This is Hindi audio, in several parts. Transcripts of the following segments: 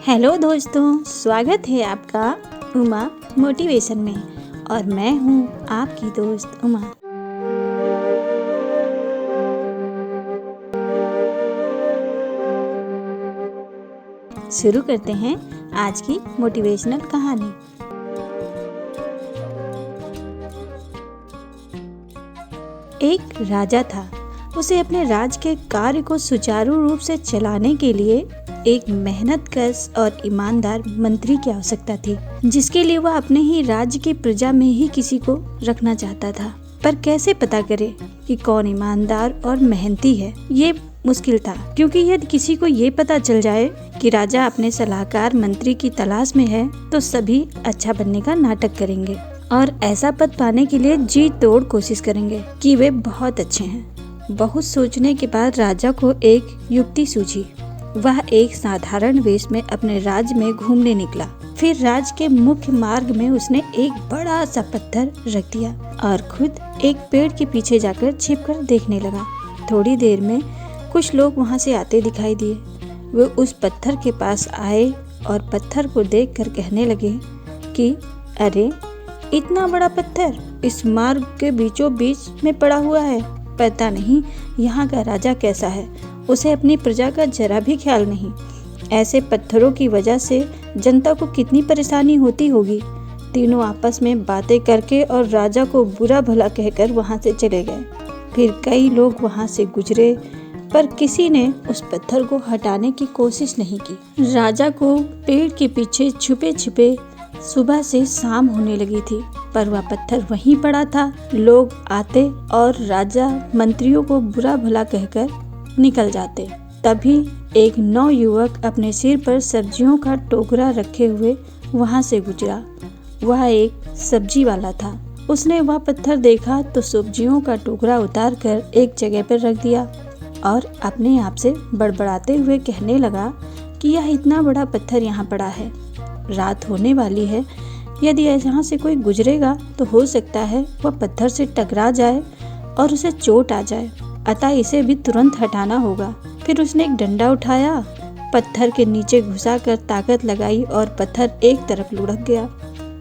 हेलो दोस्तों, स्वागत है आपका उमा मोटिवेशन में। और मैं हूँ आपकी दोस्त उमा। शुरू करते हैं आज की मोटिवेशनल कहानी। एक राजा था। उसे अपने राज के कार्य को सुचारू रूप से चलाने के लिए एक मेहनतकश और ईमानदार मंत्री की आवश्यकता थी, जिसके लिए वह अपने ही राज्य की प्रजा में ही किसी को रखना चाहता था। पर कैसे पता करे कि कौन ईमानदार और मेहनती है? ये मुश्किल था, क्योंकि यदि किसी को ये पता चल जाए कि राजा अपने सलाहकार मंत्री की तलाश में है, तो सभी अच्छा बनने का नाटक करेंगे और ऐसा पद पाने के लिए जी तोड़ कोशिश करेंगे कि वे बहुत अच्छे हैं। बहुत सोचने के बाद राजा को एक युक्ति सूझी। वह एक साधारण वेश में अपने राज्य में घूमने निकला। फिर राज्य के मुख्य मार्ग में उसने एक बड़ा सा पत्थर रख दिया और खुद एक पेड़ के पीछे जाकर छिपकर देखने लगा। थोड़ी देर में कुछ लोग वहां से आते दिखाई दिए। वे उस पत्थर के पास आए और पत्थर को देखकर कहने लगे कि अरे, इतना बड़ा पत्थर इस मार्ग के बीचों बीच में पड़ा हुआ है। पता नहीं यहाँ का राजा कैसा है, उसे अपनी प्रजा का जरा भी ख्याल नहीं। ऐसे पत्थरों की वजह से जनता को कितनी परेशानी होती होगी। तीनों आपस में बातें करके और राजा को बुरा भला कहकर वहां से चले गए। फिर कई लोग वहां से गुजरे, पर किसी ने उस पत्थर को हटाने की कोशिश नहीं की। राजा को पेड़ के पीछे छुपे छुपे सुबह से शाम होने लगी थी, पर वह पत्थर वहीं पड़ा था। लोग आते और राजा मंत्रियों को बुरा भला कहकर निकल जाते। तभी एक नौयुवक अपने सिर पर सब्जियों का टोकरा रखे हुए वहां से गुजरा। वह एक सब्जी वाला था। उसने वह पत्थर देखा तो सब्जियों का टोकरा उतारकर एक जगह पर रख दिया और अपने आप से बड़बड़ाते हुए कहने लगा कि यह इतना बड़ा पत्थर यहाँ पड़ा है, रात होने वाली है। यदि यहाँ से कोई गुजरेगा तो हो सकता है वह पत्थर से टकरा जाए और उसे चोट आ जाए, अतः इसे भी तुरंत हटाना होगा। फिर उसने एक डंडा उठाया, पत्थर के नीचे घुसाकर ताकत लगाई और पत्थर एक तरफ लुढ़क गया।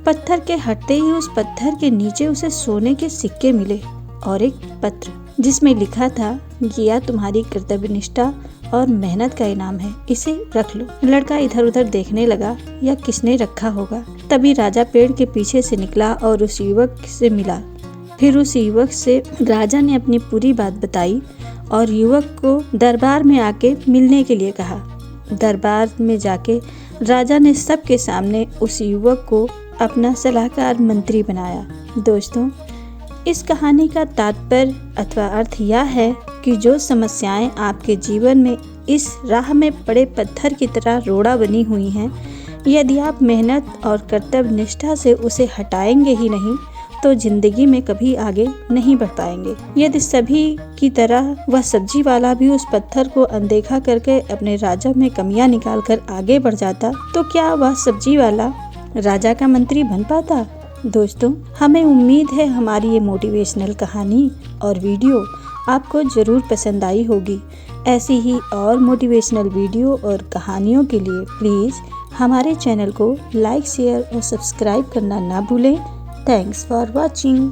पत्थर के हटते ही उस पत्थर के नीचे उसे सोने के सिक्के मिले और एक पत्र, जिसमें लिखा था कि यह तुम्हारी कर्तव्यनिष्ठा और मेहनत का इनाम है, इसे रख लो। लड़का इधर उधर देखने लगा, यह किसने रखा होगा। तभी राजा पेड़ के पीछे से निकला और उस युवक से मिला। फिर उस युवक से राजा ने अपनी पूरी बात बताई और युवक को दरबार में आके मिलने के लिए कहा। दरबार में जाके राजा ने सबके सामने उस युवक को अपना सलाहकार मंत्री बनाया। दोस्तों, इस कहानी का तात्पर्य अथवा अर्थ यह है कि जो समस्याएं आपके जीवन में इस राह में पड़े पत्थर की तरह रोड़ा बनी हुई हैं, यदि आप मेहनत और कर्तव्य निष्ठा से हटाएंगे ही नहीं, तो जिंदगी में कभी आगे नहीं बढ़ पाएंगे। यदि सभी की तरह वह सब्जी वाला भी उस पत्थर को अनदेखा करके अपने राजा में कमियां निकालकर आगे बढ़ जाता, तो क्या वह सब्जी वाला राजा का मंत्री बन पाता? दोस्तों, हमें उम्मीद है हमारी ये मोटिवेशनल कहानी और वीडियो आपको जरूर पसंद आई होगी। ऐसी ही और मोटिवेशनल वीडियो और कहानियों के लिए प्लीज़ हमारे चैनल को लाइक, शेयर और सब्सक्राइब करना ना भूलें। Thanks for watching.